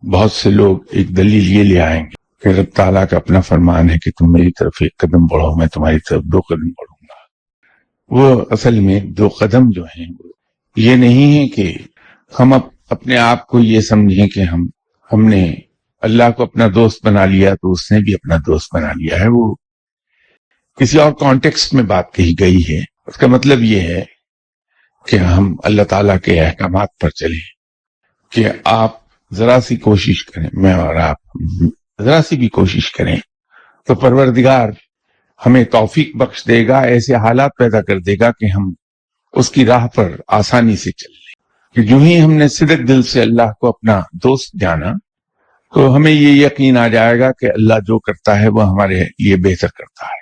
بہت سے لوگ ایک دلیل یہ لے آئیں گے کہ رب تعالیٰ کا اپنا فرمان ہے کہ تم میری طرف 1 قدم بڑھو، میں تمہاری طرف 2 قدم بڑھوں گا۔ وہ اصل میں 2 قدم جو ہیں یہ نہیں ہے کہ ہم اپنے آپ کو یہ سمجھیں کہ ہم نے اللہ کو اپنا دوست بنا لیا تو اس نے بھی اپنا دوست بنا لیا ہے۔ وہ کسی اور کانٹیکسٹ میں بات کہی گئی ہے۔ اس کا مطلب یہ ہے کہ ہم اللہ تعالیٰ کے احکامات پر چلیں، کہ آپ ذرا سی کوشش کریں، میں اور آپ ذرا سی بھی کوشش کریں تو پروردگار ہمیں توفیق بخش دے گا، ایسے حالات پیدا کر دے گا کہ ہم اس کی راہ پر آسانی سے چل لیں۔ کہ جو ہی ہم نے صدق دل سے اللہ کو اپنا دوست جانا تو ہمیں یہ یقین آ جائے گا کہ اللہ جو کرتا ہے وہ ہمارے لیے بہتر کرتا ہے۔